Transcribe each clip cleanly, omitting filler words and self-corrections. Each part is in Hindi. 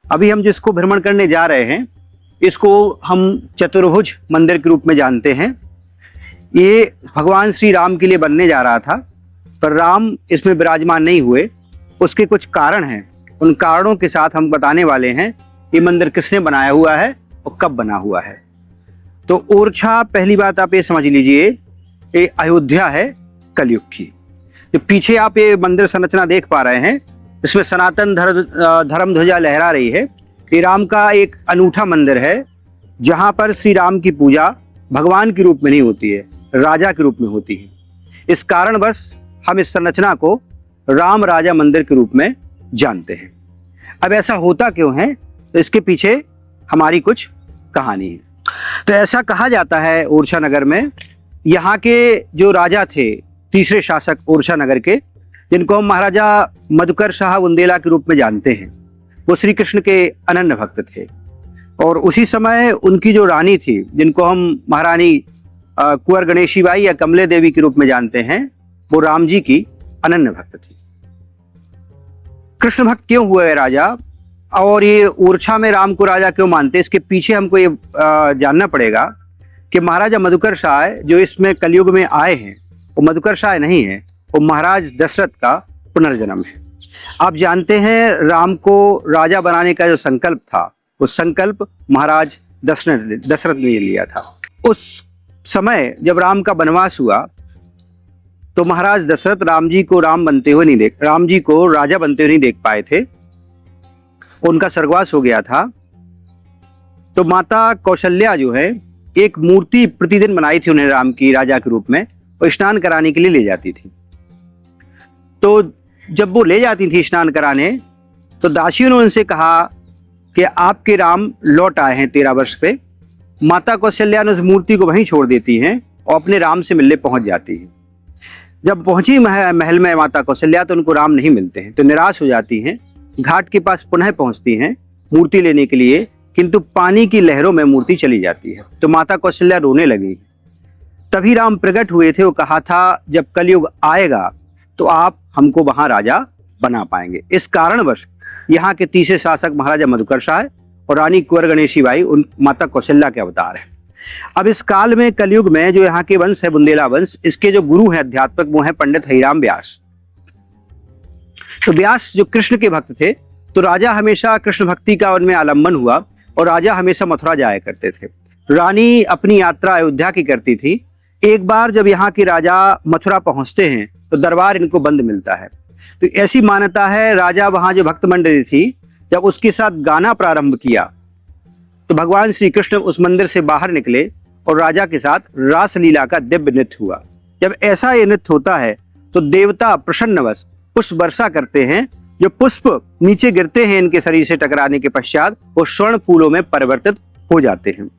अभी हम जिसको भ्रमण करने जा रहे हैं इसको हम चतुर्भुज मंदिर के रूप में जानते हैं। ये भगवान श्री राम के लिए बनने जा रहा था, पर राम इसमें विराजमान नहीं हुए। उसके कुछ कारण हैं, उन कारणों के साथ हम बताने वाले हैं ये मंदिर किसने बनाया हुआ है और कब बना हुआ है। तो ओरछा, पहली बात आप ये समझ लीजिए, ये अयोध्या है कलयुग की। जो पीछे आप ये मंदिर संरचना देख पा रहे हैं, इसमें सनातन धर्म ध्वजा लहरा रही है। ये राम का एक अनूठा मंदिर है जहाँ पर श्री राम की पूजा भगवान के रूप में नहीं होती है, राजा के रूप में होती है। इस कारण बस हम इस संरचना को राम राजा मंदिर के रूप में जानते हैं। अब ऐसा होता क्यों है, तो इसके पीछे हमारी कुछ कहानी है। तो ऐसा कहा जाता है ओरछा नगर में, यहाँ के जो राजा थे, तीसरे शासक ओरछा नगर के, जिनको हम महाराजा मधुकर शाह बुंदेला के रूप में जानते हैं, वो श्री कृष्ण के अनन्य भक्त थे। और उसी समय उनकी जो रानी थी, जिनको हम महारानी कुंवर गणेशी बाई या कमले देवी के रूप में जानते हैं, वो राम जी की अनन्य भक्त थी। कृष्ण भक्त क्यों हुए राजा, और ये ओरछा में राम को राजा क्यों मानते, इसके पीछे हमको ये जानना पड़ेगा कि महाराजा मधुकर शाह जो इसमें कलयुग में आए हैं, वो मधुकर शाह नहीं है, वो महाराज दशरथ का पुनर्जन्म है। आप जानते हैं राम को राजा बनाने का जो संकल्प था, वो संकल्प महाराज दशरथ ने लिया था। उस समय जब राम का वनवास हुआ तो महाराज दशरथ राम जी को राम जी को राजा बनते हुए नहीं देख पाए थे। उनका स्वर्गवास हो गया था। तो माता कौशल्या जो है, एक मूर्ति प्रतिदिन बनाई थी उन्हें राम की राजा के रूप में, और स्नान कराने के लिए ले जाती थी। तो जब वो ले जाती थी स्नान कराने, तो दासियों ने उनसे कहा कि आपके राम लौट आए हैं 13 वर्ष पे। माता कौशल्या ने उस मूर्ति को वहीं छोड़ देती हैं और अपने राम से मिलने पहुंच जाती है। जब पहुंची महल में माता कौशल्या, तो उनको राम नहीं मिलते हैं, तो निराश हो जाती हैं। घाट के पास पुनः पहुंचती हैं मूर्ति लेने के लिए, किंतु पानी की लहरों में मूर्ति चली जाती है। तो माता कौशल्या रोने लगी। तभी राम प्रकट हुए थे। वो कहा था जब कलयुग आएगा तो आप हमको वहां राजा बना पाएंगे। इस कारणवश यहाँ के तीसरे शासक महाराजा मधुकर शाह और रानी कुंवर गणेशी बाई उन माता कौशल्या के अवतार हैं। अब इस काल में कलयुग में जो यहाँ के वंश है बुंदेला वंश, इसके जो गुरु हैं अध्यात्मक, वो हैं पंडित हरिराम व्यास। तो व्यास जो कृष्ण के भक्त थे, तो राजा हमेशा कृष्ण भक्ति का उनमें आलम्बन हुआ और राजा हमेशा मथुरा जाया करते थे। रानी अपनी यात्रा अयोध्या की करती थी। एक बार जब यहाँ के राजा मथुरा पहुंचते हैं तो दरबार इनको बंद मिलता है। तो ऐसी मान्यता है, राजा वहां जो भक्त मंडली थी, जब उसके साथ गाना प्रारंभ किया तो भगवान श्री कृष्ण उस मंदिर से बाहर निकले और राजा के साथ रासलीला का दिव्य नृत्य हुआ। जब ऐसा ये नृत्य होता है तो देवता प्रसन्नवश पुष्प वर्षा करते हैं। जो पुष्प नीचे गिरते हैं इनके शरीर से टकराने के पश्चात, वो स्वर्ण फूलों में परिवर्तित हो जाते हैं।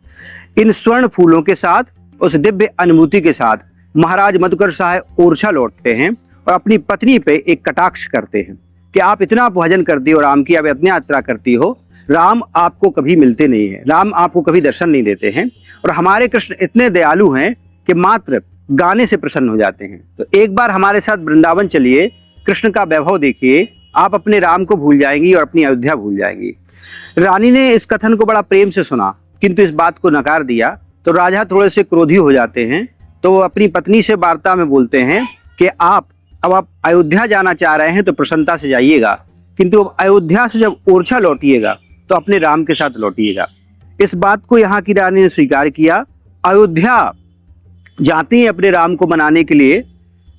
इन स्वर्ण फूलों के साथ, उस दिव्य अनुभूति के साथ महाराज मधुकर शाह ओरछा लौटते हैं और अपनी पत्नी पे एक कटाक्ष करते हैं कि आप इतना भजन करती हो राम की, आप इतनी यात्रा करती हो, राम आपको कभी मिलते नहीं है, राम आपको कभी दर्शन नहीं देते हैं, और हमारे कृष्ण इतने दयालु हैं कि मात्र गाने से प्रसन्न हो जाते हैं। तो एक बार हमारे साथ वृंदावन चलिए, कृष्ण का वैभव देखिए, आप अपने राम को भूल जाएंगी और अपनी अयोध्या भूल जाएंगी। रानी ने इस कथन को बड़ा प्रेम से सुना, किंतु इस बात को नकार दिया। तो राजा थोड़े से क्रोधी हो जाते हैं। तो वो अपनी पत्नी से वार्ता में बोलते हैं कि आप अयोध्या जाना चाह रहे हैं तो प्रसन्नता से जाइएगा, किंतु अयोध्या से जब ओरछा लौटिएगा तो अपने राम के साथ लौटिएगा। इस बात को यहाँ की रानी ने स्वीकार किया। अयोध्या जाते हैं अपने राम को मनाने के लिए।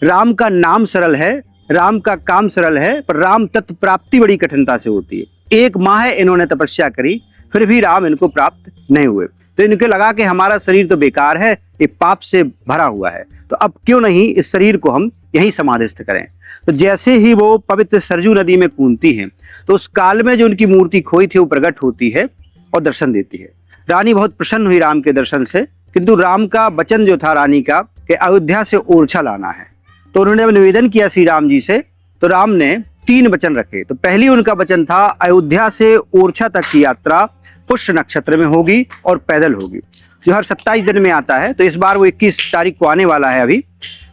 राम का नाम सरल है, राम का काम सरल है, पर राम तत्व प्राप्ति बड़ी कठिनता से होती है। 1 माह इन्होंने तपस्या करी, फिर भी राम इनको प्राप्त नहीं हुए। तो इनको लगा कि हमारा शरीर तो बेकार है, ये पाप से भरा हुआ है, तो अब क्यों नहीं इस शरीर को हम यहीं समाधिस्थ करें। तो जैसे ही वो पवित्र सरजू नदी में कूदती हैं, तो उस काल में जो उनकी मूर्ति खोई थी वो प्रकट होती है और दर्शन देती है। रानी बहुत प्रसन्न हुई राम के दर्शन से, किंतु राम का वचन जो था रानी का कि अयोध्या से ओरछा लाना है, तो उन्होंने निवेदन किया श्री राम जी से। तो राम ने 3 वचन रखे। तो पहली उनका वचन था अयोध्या से ओरछा तक की यात्रा पुष्य नक्षत्र में होगी और पैदल होगी, जो हर 27 दिन में आता है। तो इस बार वो 21 तारीख को आने वाला है अभी।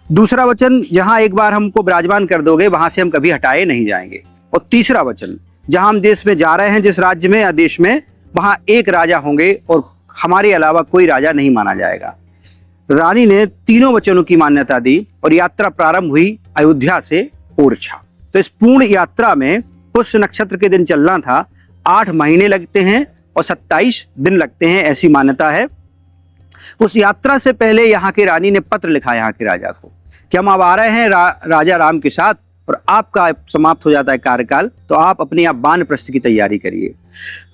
दूसरा वचन, जहां एक बार हमको विराजमान कर दोगे वहां से हम कभी हटाए नहीं जाएंगे। और तीसरा वचन जहां हम देश में जा रहे हैं, जिस राज्य में या देश में, वहां एक राजा होंगे और हमारे अलावा कोई राजा नहीं माना जाएगा। रानी ने तीनों वचनों की मान्यता दी और यात्रा प्रारंभ हुई अयोध्या से ओरछा। तो इस पूर्ण यात्रा में पुष्य नक्षत्र के दिन चलना था। 8 महीने लगते हैं और 27 दिन लगते हैं, ऐसी मान्यता है। उस यात्रा से पहले यहाँ की रानी ने पत्र लिखा यहाँ के राजा को कि हम अब आ रहे हैं राजा राम के साथ और आपका समाप्त हो जाता है कार्यकाल, तो आप अपने आप वानप्रस्थ की तैयारी करिए।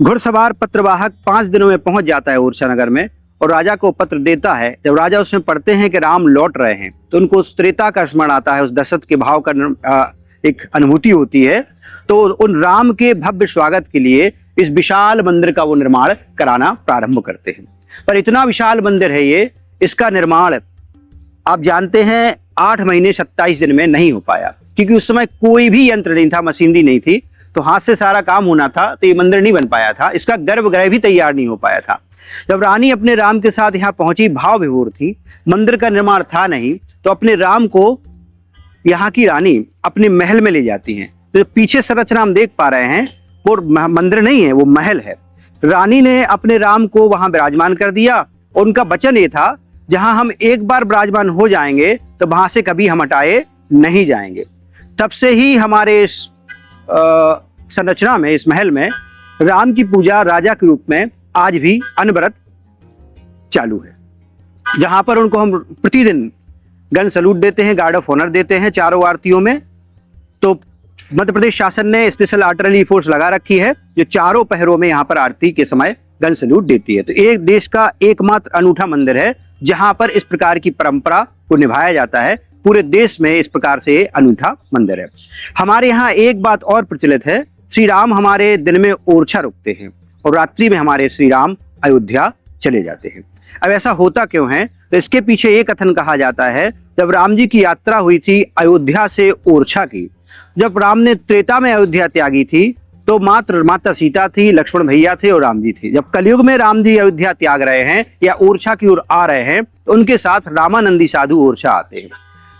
घुड़सवार पत्रवाहक 5 दिनों में पहुंच जाता है ओरछा नगर में और राजा को पत्र देता है। जब राजा उसमें पढ़ते हैं कि राम लौट रहे हैं, तो उनको उस त्रेता का स्मरण आता है, उस दशरथ के भाव का एक अनुभूति होती है। तो उन राम के भव्य स्वागत के लिए इस विशाल मंदिर का वो निर्माण कराना प्रारंभ करते हैं। पर इतना विशाल मंदिर है ये, इसका निर्माण आप जानते हैं 8 महीने 27 दिन में नहीं हो पाया, क्योंकि उस समय कोई भी यंत्र नहीं था, मशीनरी नहीं थी, तो हाथ से सारा काम होना था, तो ये मंदिर नहीं बन पाया था। इसका गर्भगृह भी तैयार नहीं हो पाया था। जब रानी अपने राम के साथ यहाँ पहुंची, भाव विभोर थी, मंदिर का निर्माण था नहीं, तो अपने राम को यहाँ की रानी अपने महल में ले जाती हैं। तो जो पीछे संरचना हम देख पा रहे हैं वो मंदिर नहीं है, वो महल है। रानी ने अपने राम को वहां विराजमान कर दिया और उनका वचन ये था, जहां हम एक बार विराजमान हो जाएंगे तो वहां से कभी हम हटाए नहीं जाएंगे। तब से ही हमारे इस संरचना में, इस महल में राम की पूजा राजा के रूप में आज भी अनवरत चालू है, जहां पर उनको हम प्रतिदिन गन सैल्यूट देते हैं, गार्ड ऑफ ऑनर देते हैं चारों आरतियों में। तो मध्य प्रदेश शासन ने स्पेशल आर्टिलरी फोर्स लगा रखी है जो चारों पहरों में यहाँ पर आरती के समय गन सैल्यूट देती है। तो एक देश का एकमात्र अनूठा मंदिर है जहां पर इस प्रकार की परंपरा को निभाया जाता है। पूरे देश में इस प्रकार से अनूठा मंदिर है। हमारे यहाँ एक बात और प्रचलित है, श्री राम हमारे दिन में ओरछा रुकते हैं और रात्रि में हमारे श्री राम अयोध्या चले जाते हैं। अब ऐसा होता क्यों है? तो इसके पीछे एक कथन कहा जाता है, जब राम जी की यात्रा हुई थी अयोध्या से ओरछा की, जब राम ने त्रेता में अयोध्या त्यागी थी तो मात्र माता सीता थी, लक्ष्मण भैया थे और राम जी थे। जब कलयुग में राम जी अयोध्या त्याग रहे हैं या ओरछा की ओर आ रहे हैं, तो उनके साथ रामानंदी साधु ओरछा आते हैं।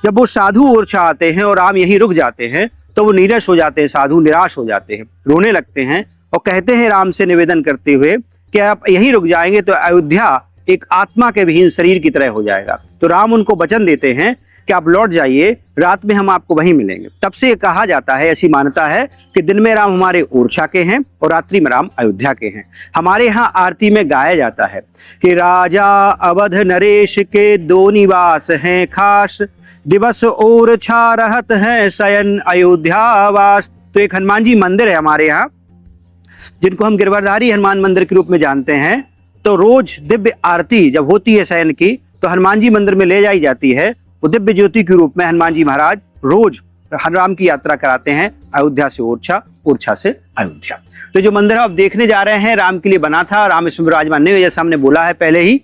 जब वो साधु ओरछा आते हैं और राम यहीं रुक जाते हैं, तो वो नीरस हो जाते हैं, साधु निराश हो जाते हैं, रोने लगते हैं और कहते हैं राम से निवेदन करते हुए कि आप यहीं रुक जाएंगे तो अयोध्या एक आत्मा के विहीन शरीर की तरह हो जाएगा। तो राम उनको वचन देते हैं कि आप लौट जाइए, रात में हम आपको वहीं मिलेंगे। तब से ये कहा जाता है, ऐसी मान्यता है कि दिन में राम हमारे ओरछा के हैं और रात्रि में राम अयोध्या के हैं। हमारे यहाँ आरती में गाया जाता है कि राजा अवध नरेश के 2 निवास हैं खास, दिवस ओरछा रहत है शयन अयोध्यावास। तो एक हनुमान जी मंदिर है हमारे यहाँ, जिनको हम गिरवरधारी हनुमान मंदिर के रूप में जानते हैं। तो रोज दिव्य आरती जब होती है शयन की, तो हनुमान जी मंदिर में ले जाई जाती है। वो दिव्य ज्योति के रूप में हनुमान जी महाराज रोज राम की यात्रा कराते हैं, अयोध्या से ओरछा, ओरछा से अयोध्या। तो जो मंदिर आप देखने जा रहे हैं, राम के लिए बना था, राम इसमें विराजमान नहीं हुए, जैसा हमने बोला है पहले ही।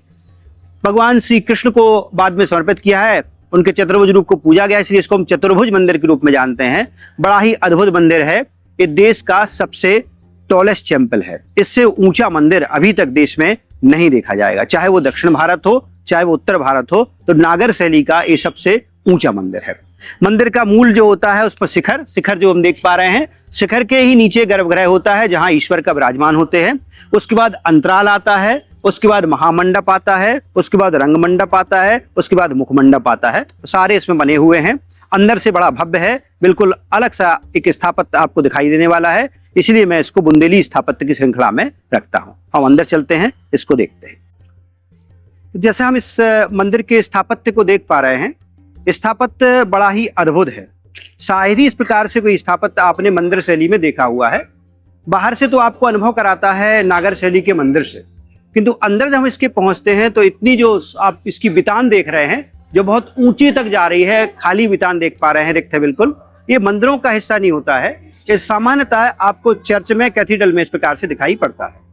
भगवान श्री कृष्ण को बाद में समर्पित किया है, उनके चतुर्भुज रूप को पूजा गया, इसलिए इसको हम चतुर्भुज मंदिर के रूप में जानते हैं। बड़ा ही अद्भुत मंदिर है, ये देश का सबसे टॉलेस्ट टेम्पल है। इससे ऊंचा मंदिर अभी तक देश में नहीं देखा जाएगा, चाहे वो दक्षिण भारत हो चाहे वो उत्तर भारत हो। तो नागर शैली का ये सबसे ऊंचा मंदिर है। मंदिर का मूल जो होता है उस पर शिखर जो हम देख पा रहे हैं, शिखर के ही नीचे गर्भगृह होता है जहां ईश्वर का विराजमान होते हैं। उसके बाद अंतराल आता है, उसके बाद महामंडप आता है, उसके बाद रंग मंडप आता है, उसके बाद मुखमंडप आता है। सारे इसमें बने हुए हैं। अंदर से बड़ा भव्य है, बिल्कुल अलग सा एक स्थापत्य आपको दिखाई देने वाला है, इसलिए मैं इसको बुंदेली स्थापत्य की श्रृंखला में रखता हूं। हम अंदर चलते हैं, इसको देखते हैं। जैसे हम इस मंदिर के स्थापत्य को देख पा रहे हैं, स्थापत्य बड़ा ही अद्भुत है। शायद ही इस प्रकार से कोई स्थापत्य आपने मंदिर शैली में देखा हुआ है। बाहर से तो आपको अनुभव कराता है नागर शैली के मंदिर से, किंतु अंदर जब हम इसके पहुंचते हैं तो इतनी जो आप इसकी बितान देख रहे हैं जो बहुत ऊंची तक जा रही है, खाली बितान देख पा रहे हैं, रिक्त है बिल्कुल। ये मंदिरों का हिस्सा नहीं होता है, ये सामान्यतः आपको चर्च में, कैथीड्रल में इस प्रकार से दिखाई पड़ता है।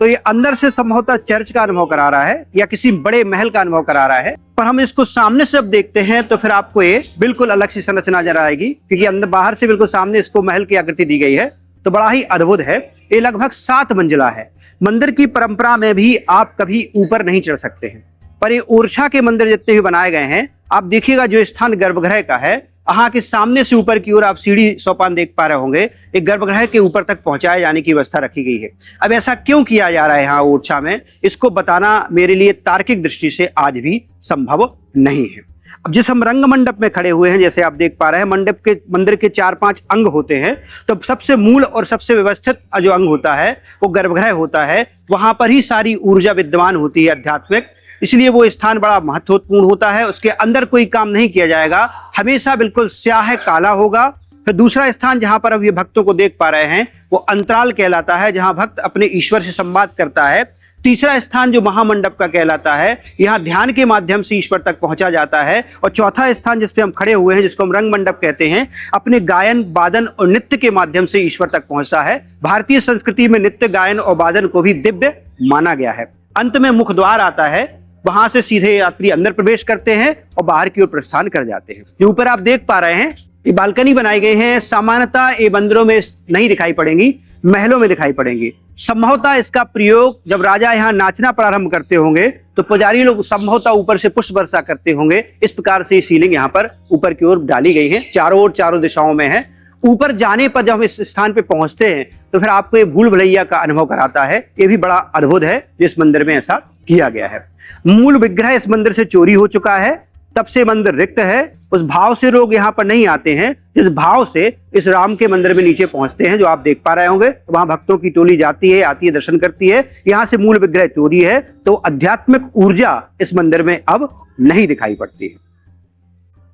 तो ये अंदर से संभवतः चर्च का अनुभव करा रहा है या किसी बड़े महल का अनुभव करा रहा है, पर हम इसको सामने से अब देखते हैं तो फिर आपको ये बिल्कुल अलग सी संरचना नजर आएगी, क्योंकि अंदर बाहर से बिल्कुल सामने इसको महल की आकृति दी गई है। तो बड़ा ही अद्भुत है। ये लगभग 7 मंजिला है। मंदिर की परंपरा में भी आप कभी ऊपर नहीं चढ़ सकते हैं, पर ये ओरछा के मंदिर जितने भी बनाए गए हैं, आप देखिएगा जो स्थान गर्भगृह का है, यहाँ के सामने से ऊपर की ओर आप सीढ़ी सोपान देख पा रहे होंगे, एक गर्भगृह के ऊपर तक पहुंचाए जाने की व्यवस्था रखी गई है। अब ऐसा क्यों किया जा रहा है यहाँ ओरछा में, इसको बताना मेरे लिए तार्किक दृष्टि से आज भी संभव नहीं है। अब जिस हम रंग मंडप में खड़े हुए हैं, जैसे आप देख पा रहे हैं, मंदिर के 4-5 अंग होते हैं, तो सबसे मूल और सबसे व्यवस्थित जो अंग होता है वो गर्भगृह होता है। वहां पर ही सारी ऊर्जा विद्यमान होती है आध्यात्मिक, इसलिए वो स्थान बड़ा महत्वपूर्ण होता है। उसके अंदर कोई काम नहीं किया जाएगा, हमेशा बिल्कुल स्याह काला होगा। फिर दूसरा स्थान जहां पर अब ये भक्तों को देख पा रहे हैं वो अंतराल कहलाता है, जहां भक्त अपने ईश्वर से संवाद करता है। तीसरा स्थान जो महामंडप का कहलाता है, यहाँ ध्यान के माध्यम से ईश्वर तक पहुंचा जाता है। और चौथा स्थान जिस पे हम खड़े हुए हैं, जिसको हम रंग मंडप कहते हैं, अपने गायन, वादन और नृत्य के माध्यम से ईश्वर तक पहुंचता है। भारतीय संस्कृति में नृत्य, गायन और वादन को भी दिव्य माना गया है। अंत में मुख द्वार आता है, वहां से सीधे यात्री अंदर प्रवेश करते हैं और बाहर की ओर प्रस्थान कर जाते हैं। जो ऊपर आप देख पा रहे हैं, ये बालकनी बनाई गई है। सामान्यतः ये मंदिरों में नहीं दिखाई पड़ेंगी, महलों में दिखाई पड़ेंगी। संभवतः इसका प्रयोग जब राजा यहाँ नाचना प्रारंभ करते होंगे तो पुजारी लोग संभवतः ऊपर से पुष्प वर्षा करते होंगे। इस प्रकार से सीलिंग यहाँ पर ऊपर की ओर डाली गई है, चारों ओर, चारों दिशाओं में है। ऊपर जाने पर जब हम इस स्थान पे पहुंचते हैं तो फिर आपको ये भूल भुलैया का अनुभव कराता है। ये भी बड़ा अद्भुत है, जिस मंदिर में ऐसा किया गया है। मूल विग्रह इस मंदिर से चोरी हो चुका है, तब से मंदिर रिक्त है। उस भाव से लोग यहाँ पर नहीं आते हैं जिस भाव से इस राम के मंदिर में नीचे पहुंचते हैं, जो आप देख पा रहे होंगे। वहां भक्तों की टोली जाती है, आती है, दर्शन करती है। यहाँ से मूल विग्रह चोरी है, तो आध्यात्मिक ऊर्जा इस मंदिर में अब नहीं दिखाई पड़ती है।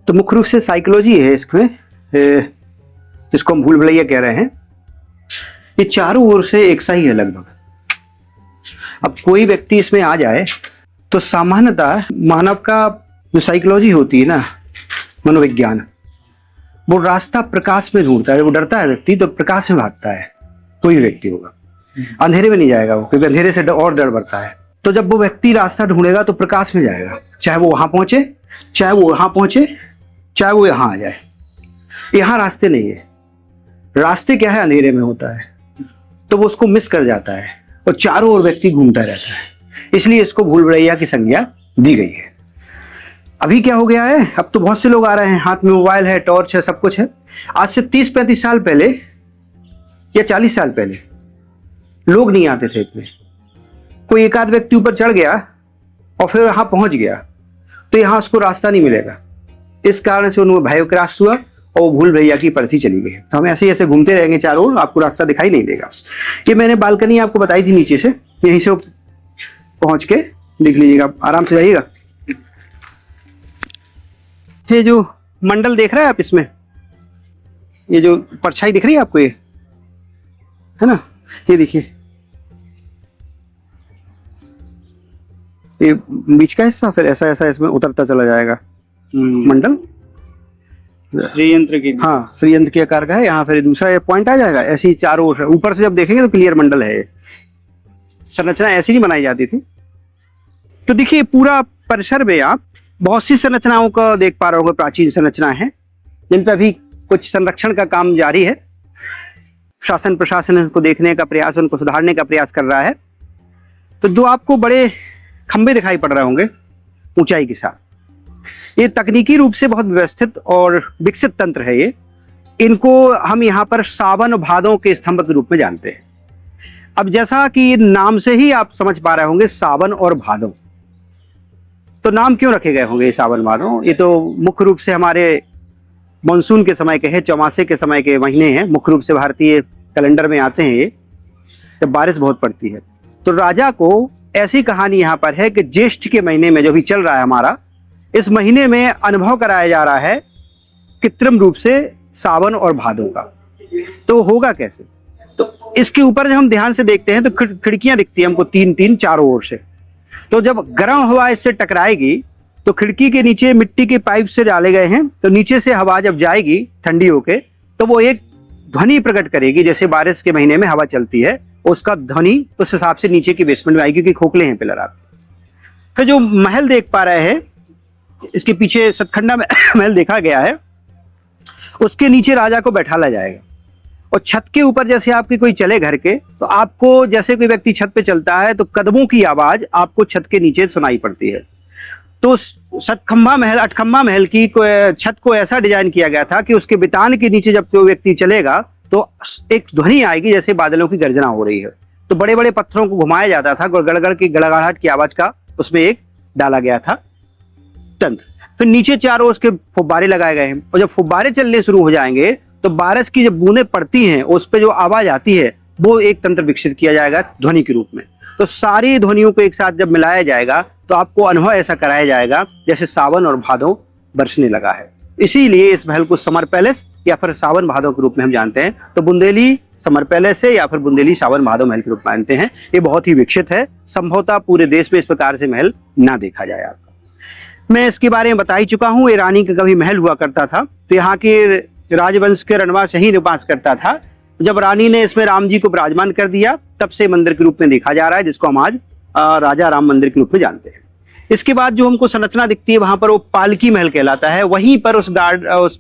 तो मुख्य रूप से साइकोलॉजी है इसमें, जिसको हम भूल भुलैया कह रहे हैं। ये चारों ओर से एक सा ही है लगभग। अब कोई व्यक्ति इसमें आ जाए तो सामान्यतः मानव का जो साइकोलॉजी होती है ना, मनोविज्ञान, वो रास्ता प्रकाश में ढूंढता है। वो डरता है व्यक्ति तो प्रकाश में भागता है, कोई भी व्यक्ति होगा, अंधेरे में नहीं जाएगा वो, क्योंकि अंधेरे से और डर बढ़ता है। तो जब वो व्यक्ति रास्ता ढूंढेगा तो प्रकाश में जाएगा, चाहे वो वहां पहुंचे, चाहे वो वहां पहुंचे, चाहे वो यहां आ जाए। यहां रास्ते नहीं है, रास्ते क्या है, अंधेरे में होता है, तो वो उसको मिस कर जाता है और चारों ओर व्यक्ति घूमता रहता है। इसलिए इसको भूल भुलैया की संज्ञा दी गई है। अभी क्या हो गया है, अब तो बहुत से लोग आ रहे हैं, हाथ में मोबाइल है, टॉर्च है, सब कुछ है। आज से 30-35 साल पहले या 40 साल पहले लोग नहीं आते थे इतने। कोई एक आध व्यक्ति ऊपर चढ़ गया और फिर यहां पहुंच गया तो यहां उसको रास्ता नहीं मिलेगा। इस कारण से उन्हें भयग्रास्त हुआ और वो भूल भुलैया की परथी चली गई। तो हम ऐसे ऐसे घूमते रहेंगे चारों ओर, आपको रास्ता दिखाई नहीं देगा। ये मैंने बालकनी आपको बताई थी नीचे से, यहीं से पहुंच के देख लीजिएगा, आराम से जाइएगा। ये जो मंडल देख रहे हैं आप, इसमें ये जो परछाई दिख रही है आपको, ये है ना, ये देखिए, ये बीच का हिस्सा, फिर ऐसा ऐसा इसमें उतरता चला जाएगा मंडल। श्रीयंत्र की, हाँ, श्रीयंत्र के आकार का है। यहाँ फिर दूसरा ये पॉइंट आ जाएगा। ऐसी चारों ओर ऊपर से जब देखेंगे तो क्लियर मंडल है। संरचना ऐसी नहीं बनाई जाती थी। तो देखिए पूरा परिसर में आप बहुत सी संरचनाओं को देख पा रहे होंगे, प्राचीन संरचनाएं हैं जिन पर अभी कुछ संरक्षण का काम जारी है। शासन प्रशासन उनको देखने का प्रयास, उनको सुधारने का प्रयास कर रहा है। तो दो आपको बड़े खंबे दिखाई पड़ रहे होंगे ऊंचाई के साथ, ये तकनीकी रूप से बहुत व्यवस्थित और विकसित तंत्र है। ये इनको हम यहाँ पर सावन और भादों के स्तंभ के रूप में जानते हैं। अब जैसा कि नाम से ही आप समझ पा रहे होंगे, सावन और भादों, तो नाम क्यों रखे गए होंगे सावन भादों? ये तो मुख्य रूप से हमारे मानसून के समय के हैं, चौमासे के समय के महीने हैं। मुख्य रूप से भारतीय कैलेंडर में आते हैं ये, जब बारिश बहुत पड़ती है। तो राजा को ऐसी कहानी यहाँ पर है कि ज्येष्ठ के महीने में, जो भी चल रहा है हमारा, इस महीने में अनुभव कराया जा रहा है कृत्रिम रूप से सावन और भादों का। तो होगा कैसे? तो इसके ऊपर जब हम ध्यान से देखते हैं तो खिड़कियां दिखती है हमको, 3-3 चारों ओर से। तो जब गर्म हवा इससे टकराएगी तो खिड़की के नीचे मिट्टी के पाइप से डाले गए हैं, तो नीचे से हवा जब जाएगी ठंडी होके तो वो एक ध्वनि प्रकट करेगी। जैसे बारिश के महीने में हवा चलती है, उसका ध्वनि उस हिसाब से नीचे की बेसमेंट में आएगी, क्योंकि खोखले हैं पिलर आप। फिर जो महल देख पा रहे हैं, इसके पीछे सतखंडा महल देखा गया है, उसके नीचे राजा को बैठाला जाएगा। और छत के ऊपर जैसे आपके कोई चले घर के, तो आपको जैसे कोई व्यक्ति छत पे चलता है तो कदमों की आवाज आपको छत के नीचे सुनाई पड़ती है। तो उस सतखंबा महल, अठखंबा महल की छत को ऐसा डिजाइन किया गया था कि उसके बितान के नीचे जब कोई व्यक्ति चलेगा तो एक ध्वनि आएगी जैसे बादलों की गर्जना हो रही है। तो बड़े बड़े पत्थरों को घुमाया जाता था, गड़गड़ की गड़गड़ाहट की आवाज का उसमें एक डाला गया था तंत्र। फिर नीचे चारों उसके फुब्बारे लगाए गए हैं, और जब फुब्बारे चलने शुरू हो जाएंगे तो बारिश की जब बूंदें पड़ती हैं उस पर जो आवाज आती है वो एक तंत्र विकसित किया जाएगा ध्वनि के रूप में। तो सारी ध्वनियों को एक साथ जब मिलाया जाएगा तो आपको अनुभव ऐसा कराया जाएगा जैसे सावन और भादो बरसने लगा है। इसीलिए इस महल को समर पैलेस या फिर सावन भादो के रूप में हम जानते हैं। तो बुंदेली समर पैलेस है या फिर बुंदेली सावन भादो महल के रूप में मानते हैं। ये बहुत ही विकसित है, संभवतः पूरे देश में इस प्रकार से महल ना देखा जाए। आपका मैं इसके बारे में बता ही चुका हूँ। ये रानी का कभी महल हुआ करता था, तो यहाँ के राजवंश के रणवास यही निवास करता था। जब रानी ने इसमें राम जी को विराजमान कर दिया तब से मंदिर के रूप में देखा जा रहा है, जिसको हम आज राजा राम मंदिर के रूप में जानते हैं। इसके बाद जो हमको संरचना दिखती है वहां पर वो पालकी महल कहलाता है। वहीं पर उस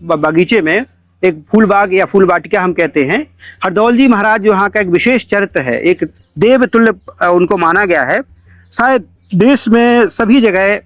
बगीचे में एक फूल बाग या फूल वाटिका हम कहते हैं। हरदौल जी महाराज जो यहाँ का एक विशेष चरित्र है, एक देवतुल्य उनको माना गया है। शायद देश में सभी जगह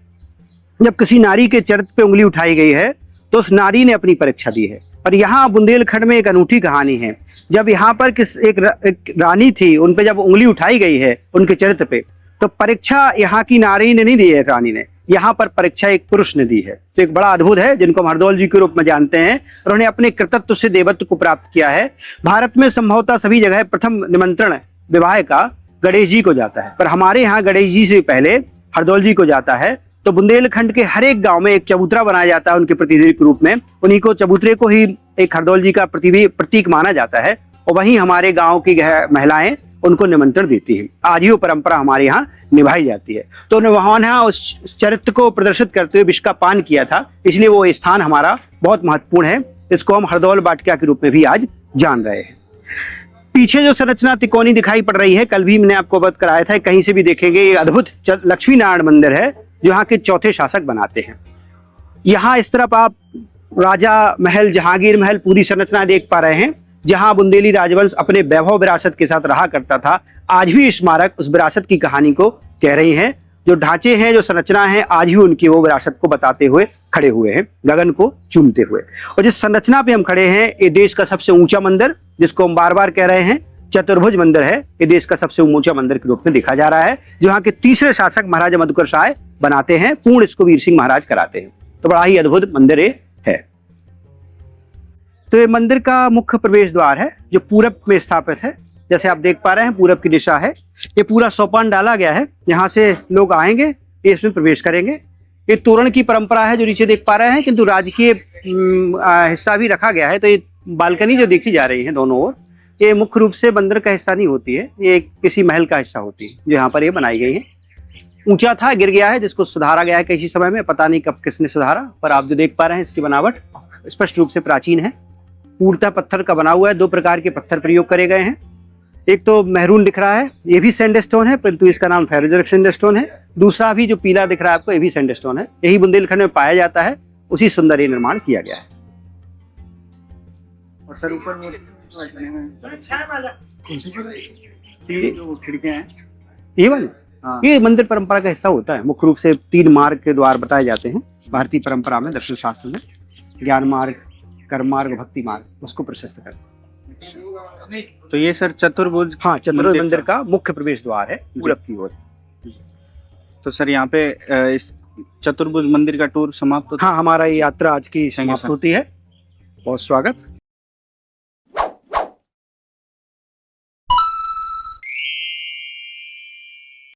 जब किसी नारी के चरित्र पे उंगली उठाई गई है तो उस नारी ने अपनी परीक्षा दी है। और यहाँ बुंदेलखंड में एक अनूठी कहानी है। जब यहाँ पर एक रानी थी, उन पे जब उंगली उठाई गई है उनके चरित्र पे, तो परीक्षा यहाँ की नारी ने नहीं दी है, रानी ने, यहाँ पर परीक्षा एक पुरुष ने दी है। तो एक बड़ा अद्भुत है, जिनको हम हरदौल जी के रूप में जानते हैं। उन्होंने अपने कृतत्व से देवत्व को प्राप्त किया है। भारत में संभवतः सभी जगह प्रथम निमंत्रण विवाह का गणेश जी को जाता है, पर हमारे यहाँ गणेश जी से पहले हरदौल जी को जाता है। तो बुंदेलखंड के हर एक गांव में एक चबूतरा बनाया जाता है उनके प्रतिनिधि के रूप में। उन्हीं को, चबूतरे को ही एक हरदौल जी का प्रतीक माना जाता है, और वहीं हमारे गांव की महिलाएं उनको निमंत्रण देती हैं। आज ही वो परंपरा हमारे यहाँ निभाई जाती है। तो उन्होंने उस चरित्र को प्रदर्शित करते हुए विष का पान किया था, इसलिए वो स्थान हमारा बहुत महत्वपूर्ण है। इसको हम हरदौल वाटिका के रूप में भी आज जान रहे हैं। पीछे जो संरचना तिकोनी दिखाई पड़ रही है, कल भी मैंने आपको अवगत कराया था, कहीं से भी देखेंगे ये अद्भुत लक्ष्मी नारायण मंदिर है जो यहाँ के चौथे शासक बनाते हैं। यहाँ इस तरफ आप राजा महल, जहांगीर महल पूरी संरचना देख पा रहे हैं, जहां बुंदेली राजवंश अपने वैभव विरासत के साथ रहा करता था। आज भी स्मारक उस विरासत की कहानी को कह रही हैं। जो ढांचे हैं, जो संरचना है, आज भी उनकी वो विरासत को बताते हुए खड़े हुए हैं, गगन को चूमते हुए। और जिस संरचना पे हम खड़े हैं, ये देश का सबसे ऊंचा मंदिर, जिसको हम बार बार कह रहे हैं चतुर्भुज मंदिर है। ये देश का सबसे ऊंचा मंदिर के रूप में देखा जा रहा है, जो यहाँ के तीसरे शासक महाराजा मधुकर शाह बनाते हैं। पूर्ण इसको वीर सिंह महाराज कराते हैं। तो बड़ा ही अद्भुत मंदिर है। तो ये मंदिर का मुख्य प्रवेश द्वार है जो पूरब में स्थापित है। जैसे आप देख पा रहे हैं, पूरब की दिशा है। ये पूरा सोपान डाला गया है, यहाँ से लोग आएंगे, ये इसमें प्रवेश करेंगे। ये तोरण की परंपरा है जो नीचे देख पा रहे हैं, किंतु राजकीय हिस्सा भी रखा गया है। तो ये बालकनी जो देखी जा रही है दोनों ओर, ये मुख्य रूप से मंदिर का हिस्सा नहीं होती है, ये किसी महल का हिस्सा होती है जो यहाँ पर ये बनाई गई है। ऊंचा था, गिर गया है, जिसको सुधारा गया है किसी समय में, पता नहीं कब किसने सुधारा। पर आप जो देख पा रहे हैं, इसकी बनावट स्पष्ट रूप से प्राचीन है। पूर्णतः पत्थर का बना हुआ है। 2 प्रकार के पत्थर प्रयोग करे गए हैं। एक तो मेहरून दिख रहा है, ये भी सैंडस्टोन है, परंतु इसका नाम फेरोजेनिक सैंडस्टोन है। दूसरा भी जो पीला दिख रहा है आपको, ये भी सैंडस्टोन है। यही बुंदेलखंड में पाया जाता है, उसी सुंदर ये निर्माण किया गया है। और सर ऊपर वो बने हुए हैं जो खिड़कियां हैं, ये वाली, हाँ। ये मंदिर परंपरा का हिस्सा होता है। मुख्य रूप से 3 मार्ग के द्वार बताए जाते हैं भारतीय परंपरा में, दर्शन शास्त्र में। ज्ञान मार्ग, कर्म मार्ग, भक्ति मार्ग, उसको प्रशस्त करते हैं। तो ये सर चतुर्भुज, हाँ, चतुर्भुज मंदिर का मुख्य प्रवेश द्वार है पूरब की ओर। तो सर यहाँ पे इस चतुर्भुज मंदिर का टूर समाप्त होता है। हाँ, हमारा ये यात्रा आज की Thank you, समाप्त sir. होती है। बहुत स्वागत।